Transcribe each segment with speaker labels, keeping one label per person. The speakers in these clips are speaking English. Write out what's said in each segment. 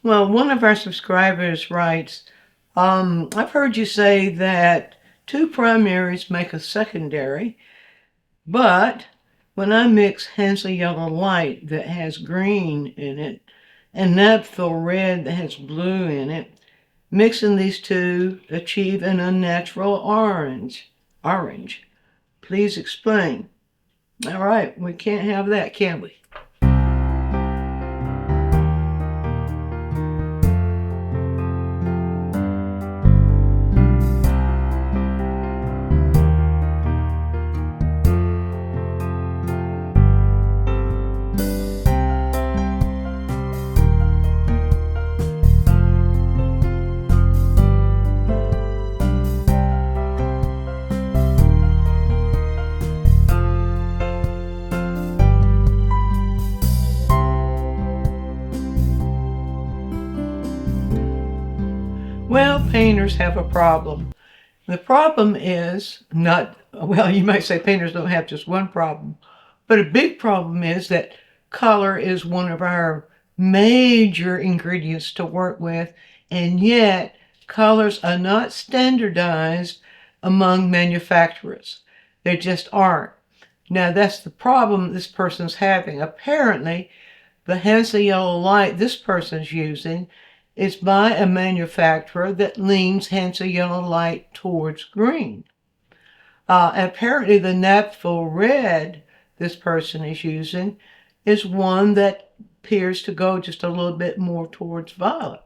Speaker 1: Well, one of our subscribers writes, I've heard you say that two primaries make a secondary, but when I mix Hansa Yellow Light that has green in it and Naphtha Red that has blue in it, mixing these two achieve an unnatural orange. Orange. Please explain. All right, we can't have that, can we? Well, painters have a problem. The problem is not, well, you might say painters don't have just one problem, but a big problem is that color is one of our major ingredients to work with, and yet colors are not standardized among manufacturers. They just aren't. Now, that's the problem this person's having. Apparently, the Hansa Yellow Light this person's using is by a manufacturer that leans Hansa Yellow Light towards green. Apparently, the Naphtha Red this person is using is one that appears to go just a little bit more towards violet.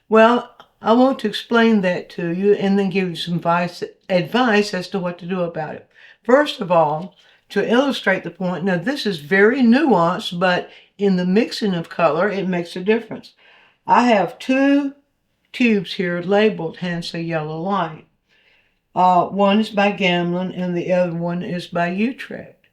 Speaker 1: Well, I want to explain that to you and then give you some advice as to what to do about it. First of all, to illustrate the point, now this is very nuanced, but in the mixing of color, it makes a difference. I have two tubes here labeled Hansa Yellow Light. One is by Gamlin and the other one is by Utrecht.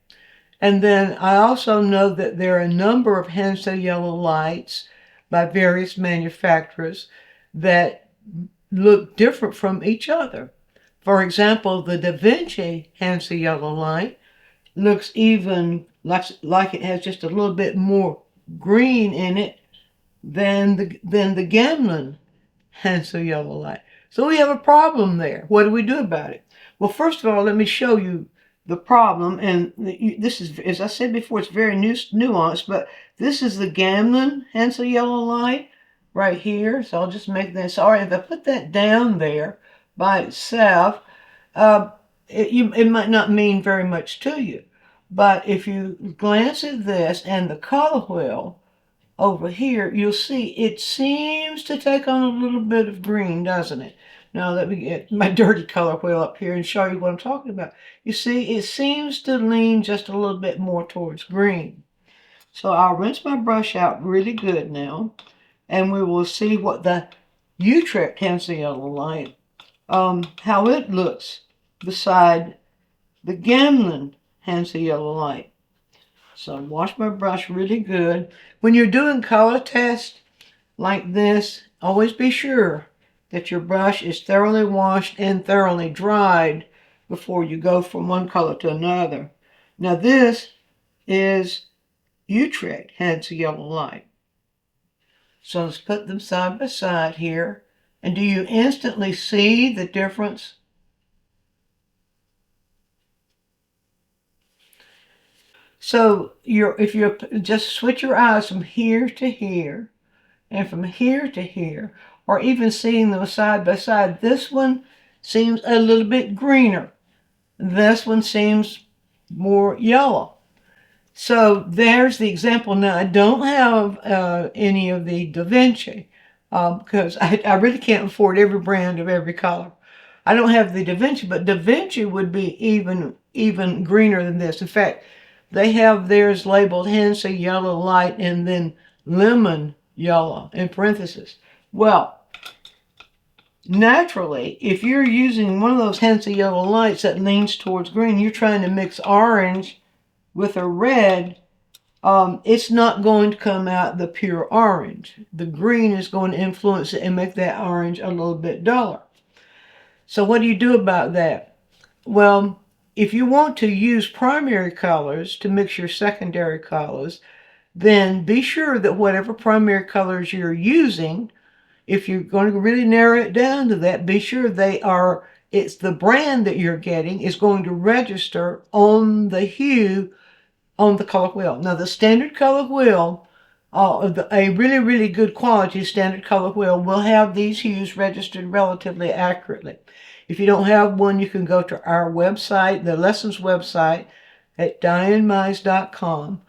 Speaker 1: And then I also know that there are a number of Hansa Yellow Lights by various manufacturers that look different from each other. For example, the Da Vinci Hansa Yellow Light looks even like it has just a little bit more green in it than the Gamlin Hansa Yellow Light. So we have a problem there. What do we do about it? Well, first of all, let me show you the problem. And this is, as I said before, it's very nuanced, but this is the Gamlin Hansa Yellow Light right here. So I'll just make this. Sorry, if I put that down there by itself, it might not mean very much to you. But if you glance at this and the color wheel, over here, you'll see it seems to take on a little bit of green, doesn't it? Now let me get my dirty color wheel up here and show you what I'm talking about. You see, it seems to lean just a little bit more towards green. So I'll rinse my brush out really good now, and we will see what the Utrecht Hansa Yellow Light, how it looks beside the Gamlin Hansa Yellow Light. So wash my brush really good. When you're doing color tests like this, always be sure that your brush is thoroughly washed and thoroughly dried before you go from one color to another. Now this is Utrecht Hansa Yellow Light. So let's put them side by side here. And do you instantly see the difference? So if you just switch your eyes from here to here and from here to here, or even seeing them side by side, this one seems a little bit greener. This one seems more yellow. So there's the example. Now I don't have any of the Da Vinci because I really can't afford every brand of every color. I don't have the Da Vinci, but Da Vinci would be even greener than this. In fact, they have theirs labeled Hansa Yellow Light and then lemon yellow in parentheses. Well, naturally, if you're using one of those Hansa Yellow Lights that leans towards green, you're trying to mix orange with a red, it's not going to come out the pure orange. The green is going to influence it and make that orange a little bit duller. So what do you do about that? Well, if you want to use primary colors to mix your secondary colors, then be sure that whatever primary colors you're using, if you're going to really narrow it down to that, be sure it's the brand that you're getting is going to register on the hue on the color wheel. Now, the standard color wheel, a really, really good quality standard color wheel will have these hues registered relatively accurately. If you don't have one, you can go to our website, the lessons website at dianemize.com,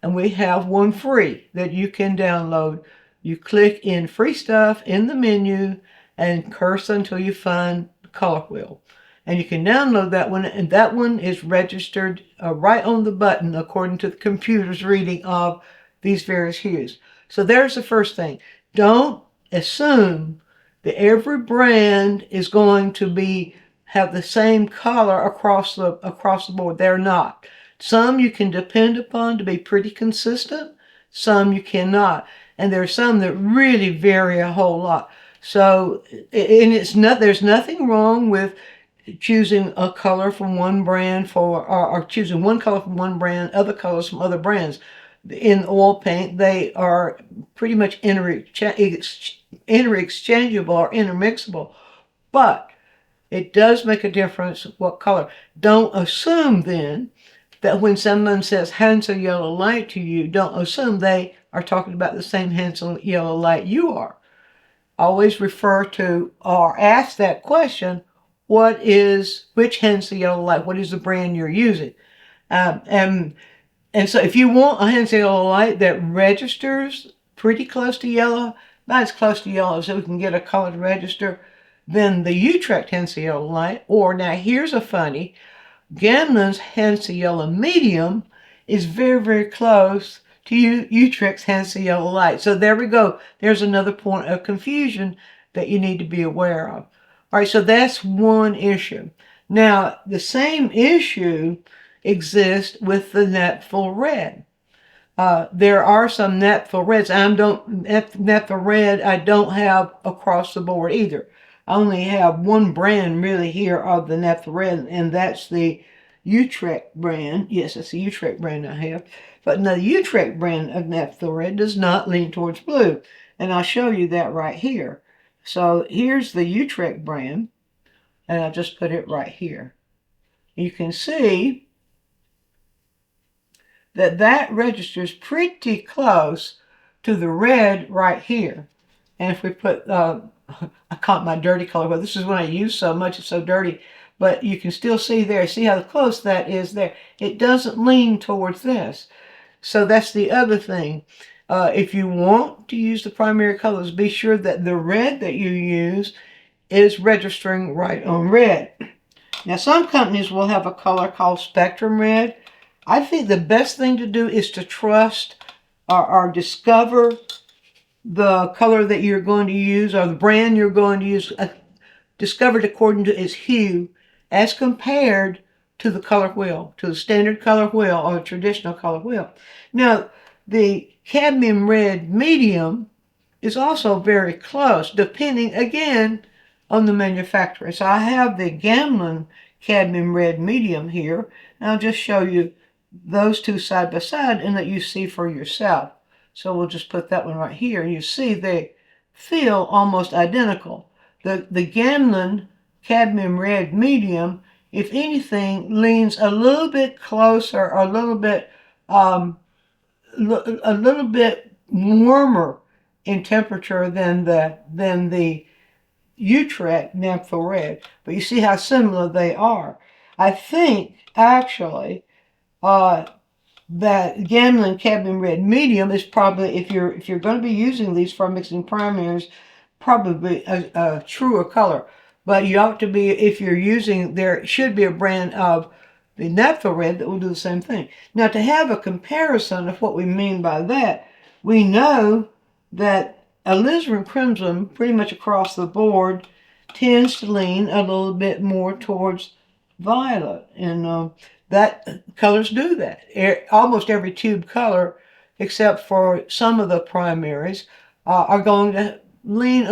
Speaker 1: and we have one free that you can download. You click in free stuff in the menu and cursor until you find the color wheel. And you can download that one, and that one is registered right on the button according to the computer's reading of these various hues. So there's the first thing. Don't assume that every brand is going to have the same color across the board. They're not. Some you can depend upon to be pretty consistent. Some you cannot. And there are some that really vary a whole lot. So, there's nothing wrong with choosing a color from one brand or choosing one color from one brand, other colors from other brands. In oil paint, they are pretty much interexchangeable or intermixable, but it does make a difference what color. Don't assume then that when someone says Hansel yellow light to you, don't assume they are talking about the same Hansel yellow light you are. Always refer to or ask that question, which Hansel yellow light, what is the brand you're using? And so if you want a Hansel yellow light that registers pretty close to yellow, not as close to yellow as we can get a color to register, then the Utrecht Hansel yellow light, or now here's a funny, Gamlen's Hansel yellow medium is very, very close to Utrecht's Hansel yellow light. So there we go. There's another point of confusion that you need to be aware of. All right, so that's one issue. Now, the same issue exists with the naphtha red. There are some naphtha reds. Naphtha red I don't have across the board either. I only have one brand really here of the naphtha red, and that's the Utrecht brand. Yes, it's the Utrecht brand I have. But the Utrecht brand of naphtha red does not lean towards blue. And I'll show you that right here. So here's the Utrecht brand, and I'll just put it right here. You can see that registers pretty close to the red right here. And if we put, I caught my dirty color, well, this is when I use so much, it's so dirty, but you can still see there, see how close that is there. It doesn't lean towards this. So that's the other thing. If you want to use the primary colors, be sure that the red that you use is registering right on red. Now, some companies will have a color called Spectrum Red. I think the best thing to do is to trust or discover the color that you're going to use or the brand you're going to use, discovered according to its hue as compared to the color wheel, to the standard color wheel or the traditional color wheel. Now, the cadmium red medium is also very close, depending, again, on the manufacturer. So I have the Gamlen cadmium red medium here, and I'll just show you those two side by side and let you see for yourself. So we'll just put that one right here. You see they feel almost identical. The Gamlen cadmium red medium, if anything, leans a little bit closer or a little bit warmer in temperature than the Utrecht naphtha red. But you see how similar they are. I think actually that Gamlen cadmium red medium is probably, if you're going to be using these for mixing primaries, probably a truer color. But you ought to be, if you're using, there should be a brand of the naphtha red that will do the same thing. Now, to have a comparison of what we mean by that, we know that alizarin crimson, pretty much across the board, tends to lean a little bit more towards violet. And that colors do that. Almost every tube color, except for some of the primaries, are going to lean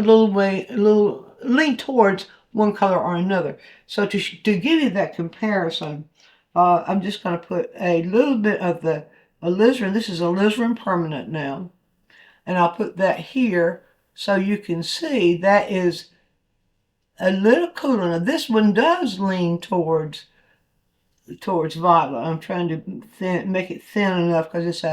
Speaker 1: lean towards one color or another. So to give you that comparison, I'm just going to put a little bit of the alizarin. This is alizarin permanent now. And I'll put that here so you can see that is a little cooler. Now this one does lean towards violet. I'm trying to make it thin enough because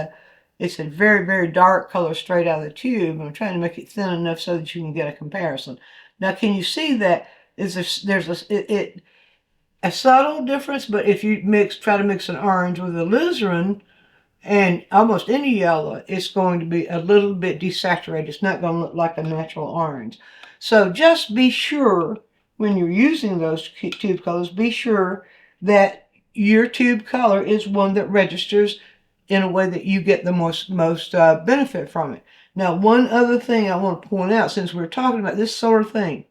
Speaker 1: it's a very, very dark color straight out of the tube. I'm trying to make it thin enough so that you can get a comparison. Now, can you see that there's a subtle difference, but if you try to mix an orange with alizarin and almost any yellow, it's going to be a little bit desaturated. It's not going to look like a natural orange. So just be sure when you're using those tube colors, be sure that your tube color is one that registers in a way that you get the most benefit from it. Now, one other thing I want to point out, since we're talking about this sort of thing,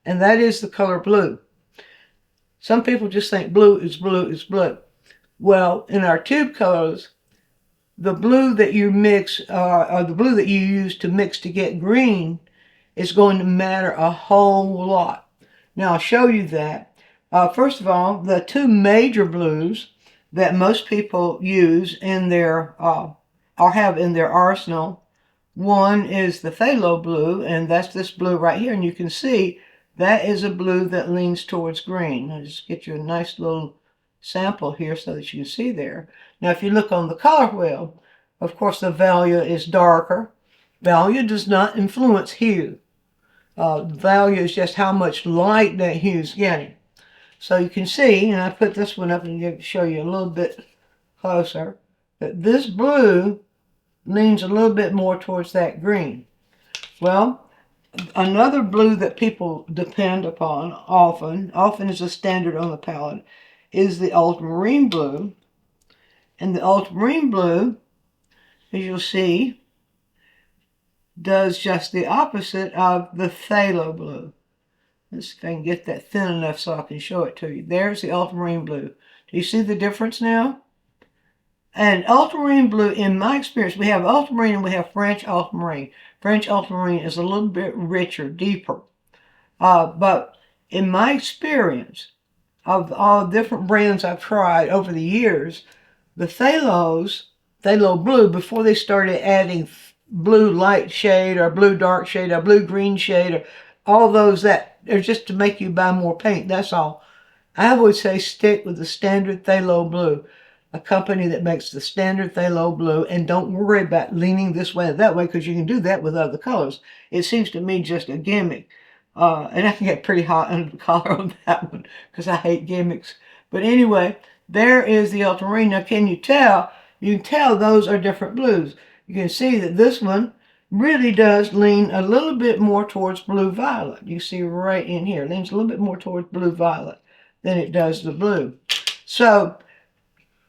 Speaker 1: and that is the color blue. Some people just think blue is blue is blue. Well, in our tube colors, the blue that you mix, or the blue that you use to mix to get green, is going to matter a whole lot. Now, I'll show you that. First of all, the two major blues that most people use in their, or have in their arsenal, one is the phthalo blue, and that's this blue right here, and you can see that is a blue that leans towards green. I'll just get you a nice little sample here so that you can see there. Now, if you look on the color wheel, of course, the value is darker. Value does not influence hue. Value is just how much light that hue is getting. So you can see, and I put this one up and show you a little bit closer, that this blue leans a little bit more towards that green. Well, another blue that people depend upon often is a standard on the palette, is the ultramarine blue. And the ultramarine blue, as you'll see, does just the opposite of the phthalo blue. Let's see if I can get that thin enough so I can show it to you. There's the ultramarine blue. Do you see the difference now? And ultramarine blue, in my experience, we have ultramarine and we have French ultramarine. French ultramarine is a little bit richer, deeper. But in my experience of all the different brands I've tried over the years, the phthalo blue, before they started adding blue light shade or blue dark shade or blue green shade or all those that are just to make you buy more paint, that's all. I would say stick with the standard phthalo blue, a company that makes the standard phthalo blue, and don't worry about leaning this way or that way because you can do that with other colors. It seems to me just a gimmick. And I can get pretty hot under the collar on that one because I hate gimmicks. But anyway, there is the ultramarine. Now, can you tell? You can tell those are different blues. You can see that this one really does lean a little bit more towards blue-violet. You see right in here. It leans a little bit more towards blue-violet than it does the blue. So,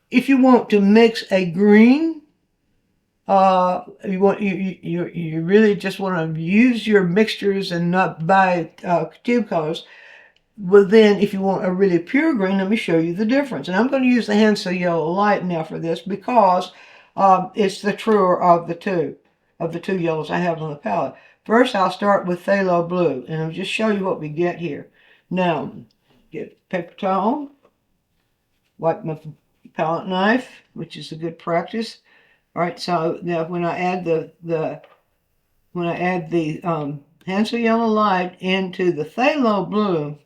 Speaker 1: if you want to mix a green, you really just want to use your mixtures and not buy tube colors. Well, then, if you want a really pure green, let me show you the difference. And I'm going to use the Hansel Yellow Light now for this because it's the truer of the two yellows I have on the palette. First, I'll start with phthalo blue, and I'll just show you what we get here. Now, get paper towel, wipe my palette knife, which is a good practice. All right, so now when I add the Hansel Yellow Light into the phthalo blue,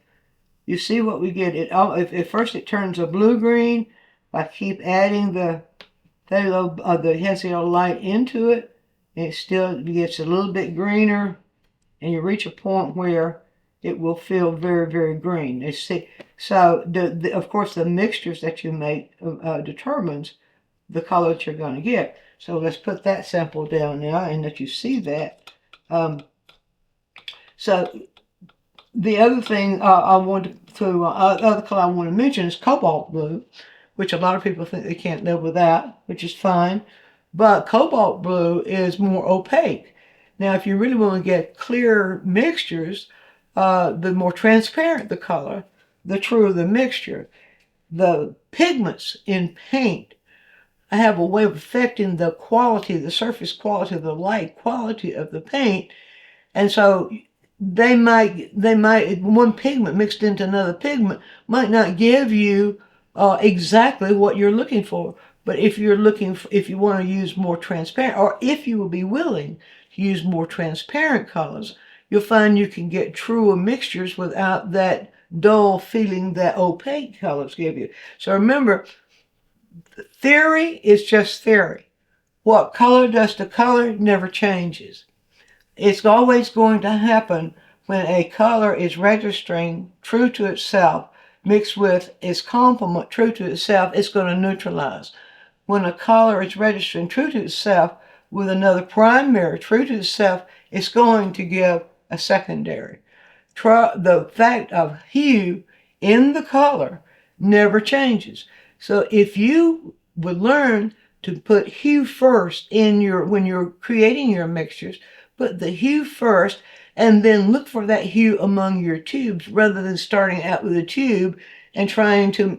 Speaker 1: you see what we get. At first it turns a blue-green. I keep adding the Hansel Yellow Light into it, and it still gets a little bit greener, and you reach a point where it will feel very, very green. So, of course, the mixtures that you make determines the color that you're going to get. So let's put that sample down now and let you see that. So the other thing other color I want to mention is cobalt blue, which a lot of people think they can't live without, which is fine. But cobalt blue is more opaque. Now, if you really want to get clear mixtures, the more transparent the color, the truer the mixture. The pigments in paint have a way of affecting the quality, the surface quality, the light quality of the paint. And so they might one pigment mixed into another pigment might not give you exactly what you're looking for. But if you're looking for, if you want to use more transparent, or if you will be willing to use more transparent colors, you'll find you can get truer mixtures without that dull feeling that opaque colors give you. So remember, theory is just theory. What color does to color never changes. It's always going to happen when a color is registering true to itself mixed with its complement true to itself, it's going to neutralize. When a color is registering true to itself with another primary true to itself, it's going to give a secondary. The fact of hue in the color never changes. So if you would learn to put hue first in your, when you're creating your mixtures, put the hue first and then look for that hue among your tubes rather than starting out with a tube and trying to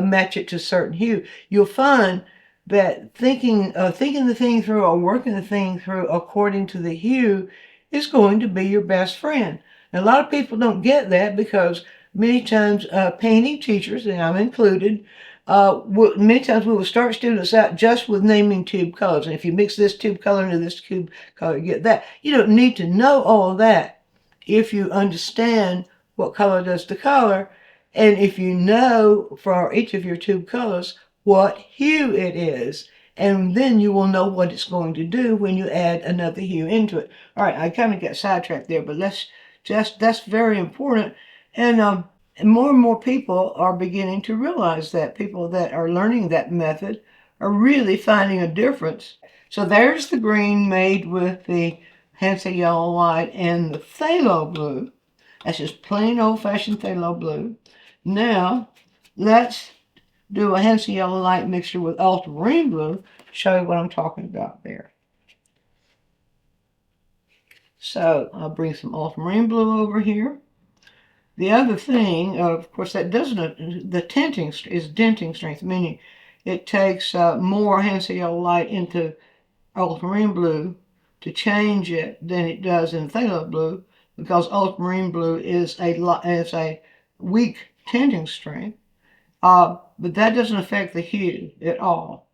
Speaker 1: match it to a certain hue. You'll find that thinking the thing through or working the thing through according to the hue is going to be your best friend. And a lot of people don't get that because many times painting teachers, and I'm included, many times we will start students out just with naming tube colors. And if you mix this tube color into this tube color, you get that. You don't need to know all of that if you understand what color does to color, and if you know for each of your tube colors what hue it is, and then you will know what it's going to do when you add another hue into it. All right, I kind of got sidetracked there, but that's very important. And more people are beginning to realize that. People that are learning that method are really finding a difference. So there's the green made with the Hansa yellow light and the phthalo blue. That's just plain old-fashioned phthalo blue. Now, let's do a Hansa yellow light mixture with ultramarine blue to show you what I'm talking about there. So I'll bring some ultramarine blue over here. The other thing, of course, that doesn't, the tinting is denting strength, meaning it takes more Hansa yellow light into ultramarine blue to change it than it does in phthalo blue, because ultramarine blue is a weak tinting strength. But that doesn't affect the hue at all.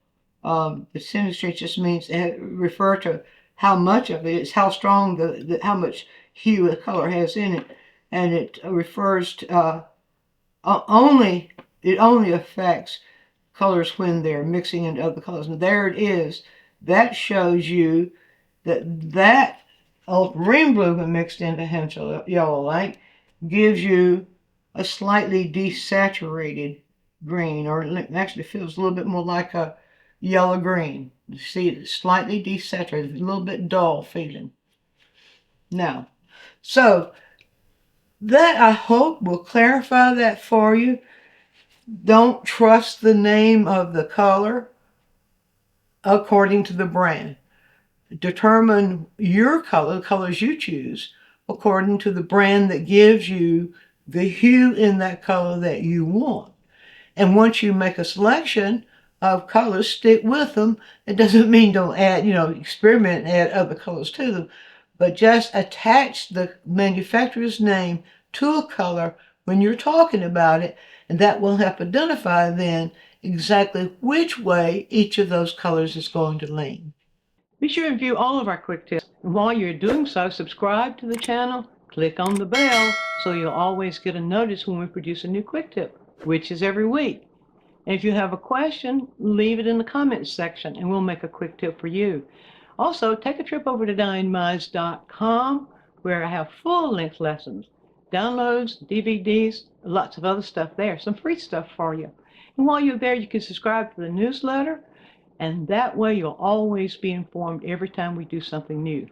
Speaker 1: The tinting strength just means it refer to how much of it is, how strong how much hue the color has in it, and it refers to only affects colors when they're mixing into other colors. And there it is. That shows you that ultramarine blue when mixed into Hansa yellow light gives you a slightly desaturated green, or it actually feels a little bit more like a yellow green. You see, it's slightly desaturated, a little bit dull feeling. Now, so that I hope will clarify that for you. Don't trust the name of the color according to the brand. Determine your color, the colors you choose, according to the brand that gives you the hue in that color that you want. And once you make a selection of colors, stick with them. It doesn't mean don't add, experiment and add other colors to them, but just attach the manufacturer's name to a color when you're talking about it, and that will help identify then exactly which way each of those colors is going to lean. Be sure to view all of our quick tips. And while you're doing so, subscribe to the channel, click on the bell so you'll always get a notice when we produce a new quick tip, which is every week. And if you have a question, leave it in the comments section and we'll make a quick tip for you. Also, take a trip over to dyingminds.com where I have full-length lessons, downloads, DVDs, lots of other stuff there, some free stuff for you. And while you're there, you can subscribe to the newsletter, and that way you'll always be informed every time we do something new.